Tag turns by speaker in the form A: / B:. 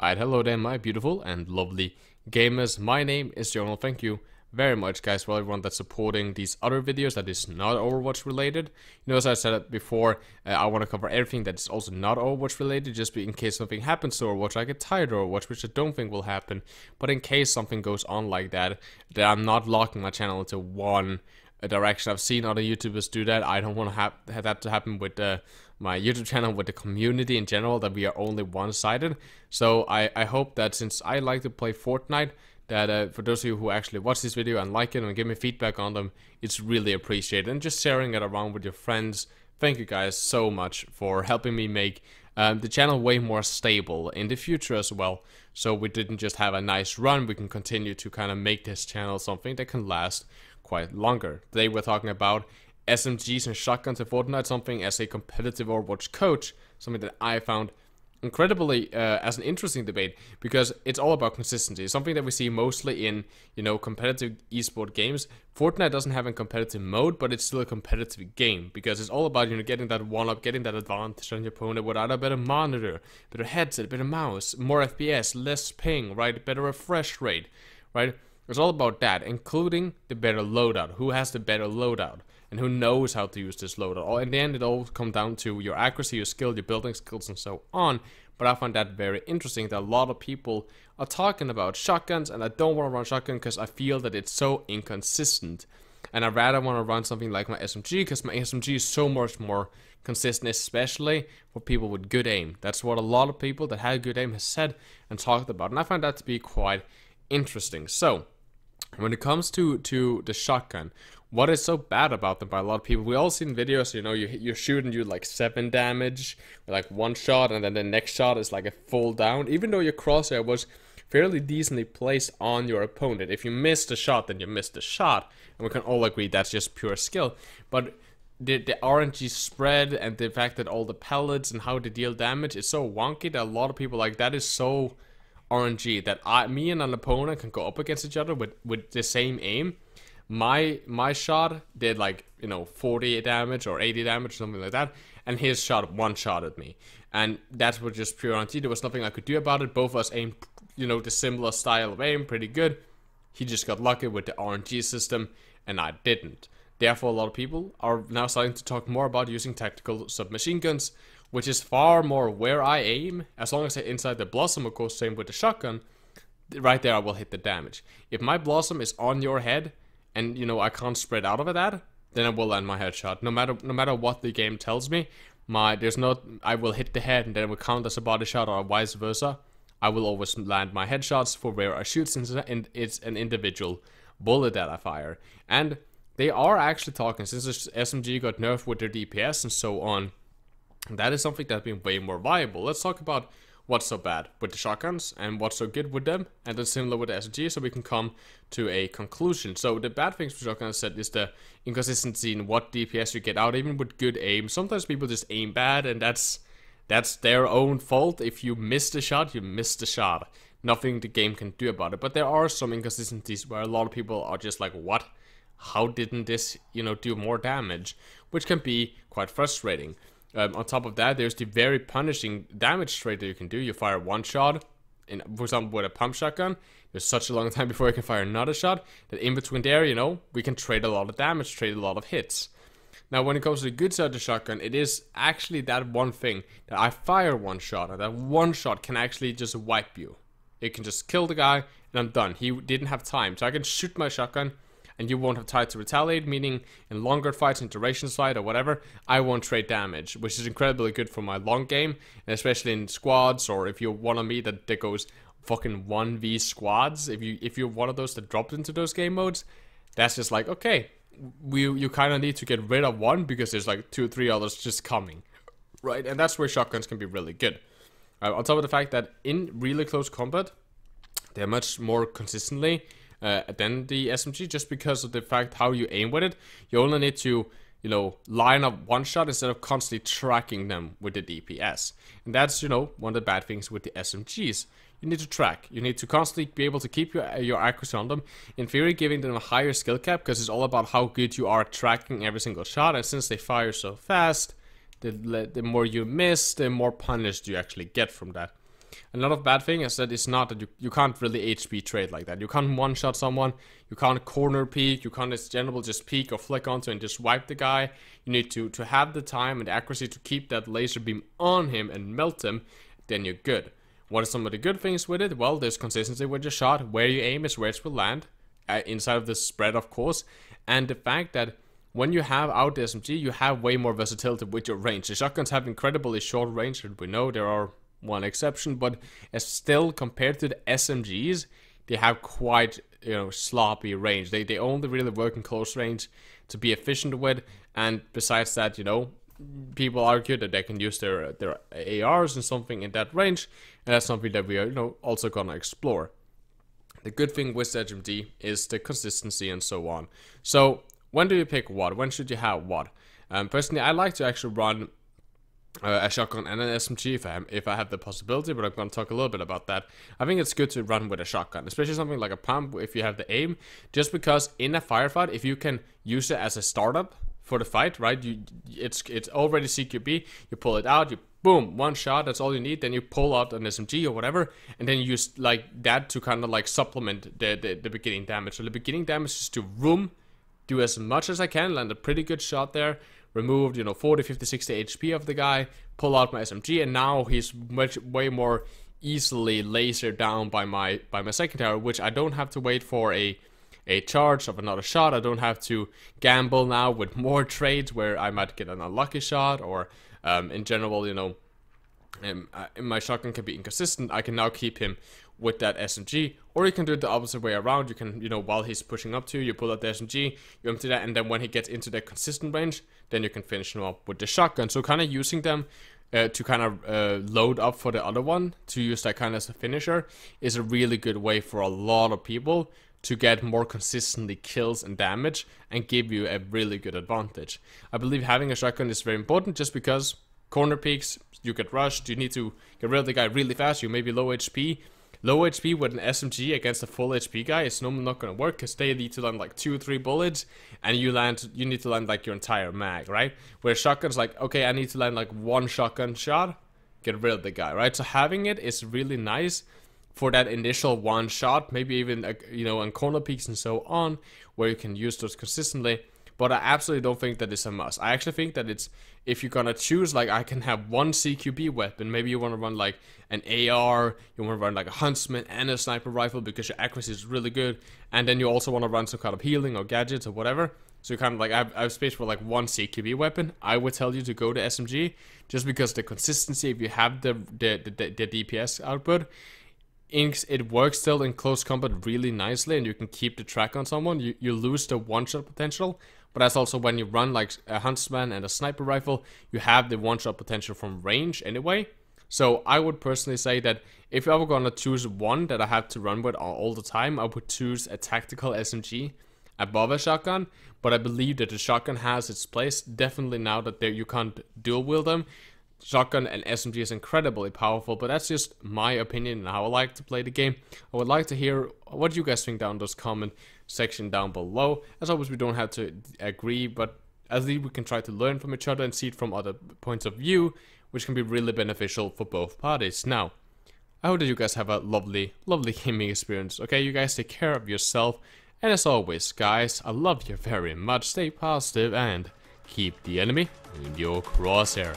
A: Alright, hello there my beautiful and lovely gamers. My name is Jonal. Thank you very much guys for everyone that's supporting these other videos that is not Overwatch related. You know, as I said it before, I want to cover everything that's also not Overwatch related, just in case something happens to Overwatch. I get tired of Overwatch, which I don't think will happen, but in case something goes on like that, that I'm not locking my channel into one direction. I've seen other YouTubers do that. I don't want to have that to happen with my YouTube channel, with the community in general, that we are only one-sided. So I hope that since I like to play Fortnite, that for those of you who actually watch this video and like it and give me feedback on them, it's really appreciated. And just sharing it around with your friends. Thank you guys so much for helping me make the channel way more stable in the future as well. So we didn't just have a nice run, we can continue to kind of make this channel something that can last quite longer. Today we're talking about SMGs and shotguns in Fortnite, something as a competitive Overwatch coach, something that I found incredibly as an interesting debate, because it's all about consistency. Something that we see mostly in, you know, competitive esport games. Fortnite doesn't have a competitive mode, but it's still a competitive game, because it's all about, you know, getting that one-up, getting that advantage on your opponent without a better monitor, better headset, better mouse, more FPS, less ping, right, better refresh rate, right? It's all about that, including the better loadout. Who has the better loadout? And who knows how to use this loadout? In the end, it all comes down to your accuracy, your skill, your building skills, and so on. But I find that very interesting that a lot of people are talking about shotguns, and I don't want to run shotgun because I feel that it's so inconsistent. And I rather want to run something like my SMG, because my SMG is so much more consistent, especially for people with good aim. That's what a lot of people that have good aim has said and talked about, and I find that to be quite interesting. So when it comes to the shotgun, what is so bad about them by a lot of people? We all seen videos, you know, you're shooting you like 7 damage, like one shot, and then the next shot is like a full down, even though your crosshair was fairly decently placed on your opponent. If you missed a shot, then you missed a shot, and we can all agree that's just pure skill. But the RNG spread and the fact that all the pellets and how they deal damage is so wonky that a lot of people like that is so RNG that me and an opponent can go up against each other with the same aim. My shot did like, you know, 40 damage or 80 damage, something like that, and his shot one-shotted me, and that was just pure RNG. There was nothing I could do about it. Both of us aimed, you know, the similar style of aim, pretty good. He just got lucky with the RNG system, and I didn't. Therefore, a lot of people are now starting to talk more about using tactical submachine guns, which is far more where I aim. As long as I inside the blossom, of course, same with the shotgun, right there I will hit the damage. If my blossom is on your head, and you know I can't spread out of that, then I will land my headshot. No matter what the game tells me, I will hit the head and then it will count as a body shot, or vice versa. I will always land my headshots for where I shoot, since it's an individual bullet that I fire. And they are actually talking, since the SMG got nerfed with their DPS and so on, that is something that's been way more viable. Let's talk about what's so bad with the shotguns and what's so good with them, and then similar with the SMG, so we can come to a conclusion. So the bad things for shotguns, said, is the inconsistency in what DPS you get out, even with good aim. Sometimes people just aim bad, and that's their own fault. If you miss the shot, you miss the shot. Nothing the game can do about it. But there are some inconsistencies where a lot of people are just like, what? How didn't this, you know, do more damage? Which can be quite frustrating. On top of that, there's the very punishing damage rate that you can do. You fire one shot, for example, with a pump shotgun. There's such a long time before you can fire another shot, that in between there, you know, we can trade a lot of damage, trade a lot of hits. Now, when it comes to the good side of the shotgun, it is actually that one thing that I fire one shot, and that one shot can actually just wipe you. It can just kill the guy, and I'm done. He didn't have time, so I can shoot my shotgun, and you won't have time to retaliate, meaning in longer fights, in duration fight or whatever, I won't trade damage, which is incredibly good for my long game, and especially in squads, or if you're one of me that goes fucking 1v squads, if you're one of those that dropped into those game modes, that's just like, okay, you kind of need to get rid of one, because there's like 2 or 3 others just coming, right? And that's where shotguns can be really good. On top of the fact that in really close combat, they're much more consistently than the SMG, just because of the fact how you aim with it. You only need to, you know, line up one shot instead of constantly tracking them with the DPS. And that's, you know, one of the bad things with the SMGs. You need to track. You need to constantly be able to keep your accuracy on them. In theory, giving them a higher skill cap, because it's all about how good you are at tracking every single shot. And since they fire so fast, the more you miss, the more punished you actually get from that. Another bad thing is that it's not that you can't really HP trade like that. You can't one-shot someone, you can't corner peek, you can't in general just peek or flick onto and just wipe the guy. You need to have the time and the accuracy to keep that laser beam on him and melt him, then you're good. What are some of the good things with it? Well, there's consistency with your shot. Where you aim is where it will land, inside of the spread, of course, and the fact that when you have out the SMG, you have way more versatility with your range. The shotguns have incredibly short range, and we know there are one exception, but as still compared to the SMGs, they have quite, you know, sloppy range. They only really work in close range to be efficient with, and besides that, you know, people argue that they can use their ARs and something in that range, and that's something that we are, you know, also gonna explore. The good thing with SMG is the consistency and so on. So when do you pick what? When should you have what? Personally, I like to actually run a shotgun and an SMG if I have the possibility, but I'm going to talk a little bit about that. I think it's good to run with a shotgun, especially something like a pump if you have the aim, just because in a firefight, if you can use it as a startup for the fight, right? It's already CQB, you pull it out, you boom, one shot, that's all you need, then you pull out an SMG or whatever, and then you use like that to kind of like supplement the beginning damage. So the beginning damage is to do as much as I can, land a pretty good shot there, removed, you know, 40, 50, 60 HP of the guy, pull out my SMG, and now he's way more easily lasered down by my second tower, which I don't have to wait for a charge of another shot. I don't have to gamble now with more trades where I might get an unlucky shot, or in general, you know, my shotgun can be inconsistent. I can now keep him with that SMG, or you can do it the opposite way around. You can, you know, while he's pushing up to you, you pull out the SMG, you empty that, and then when he gets into the consistent range, then you can finish him up with the shotgun. So kind of using them to kind of load up for the other one, to use that kind of as a finisher, is a really good way for a lot of people to get more consistently kills and damage and give you a really good advantage. I believe having a shotgun is very important, just because corner peeks, you get rushed, you need to get rid of the guy really fast, you may be low HP. Low HP with an SMG against a full HP guy is normally not going to work, because they need to land like 2 or 3 bullets, and you need to land like your entire mag, right? Where shotgun's like, okay, I need to land like one shotgun shot, get rid of the guy, right? So having it is really nice for that initial one shot, maybe even, you know, on corner peaks and so on, where you can use those consistently. But I absolutely don't think that it's a must. I actually think that it's, if you're gonna choose, like, I can have one CQB weapon, maybe you want to run like an AR, you want to run like a huntsman and a sniper rifle because your accuracy is really good, and then you also want to run some kind of healing or gadgets or whatever. So you kind of like, I have space for like one CQB weapon. I would tell you to go to SMG, just because the consistency, if you have the DPS output, it works still in close combat really nicely, and you can keep the track on someone. You lose the one-shot potential, but that's also when you run like a huntsman and a sniper rifle, you have the one-shot potential from range anyway. So I would personally say that if I were gonna choose one that I have to run with all the time, I would choose a tactical SMG above a shotgun. But I believe that the shotgun has its place, definitely now that you can't dual wield them. Shotgun and SMG is incredibly powerful, but that's just my opinion and how I like to play the game. I would like to hear what you guys think down in those comment section down below. As always, we don't have to agree, but at least we can try to learn from each other and see it from other points of view, which can be really beneficial for both parties. Now, I hope that you guys have a lovely gaming experience. Okay, you guys take care of yourself, and as always, guys, I love you very much. Stay positive and keep the enemy in your crosshair.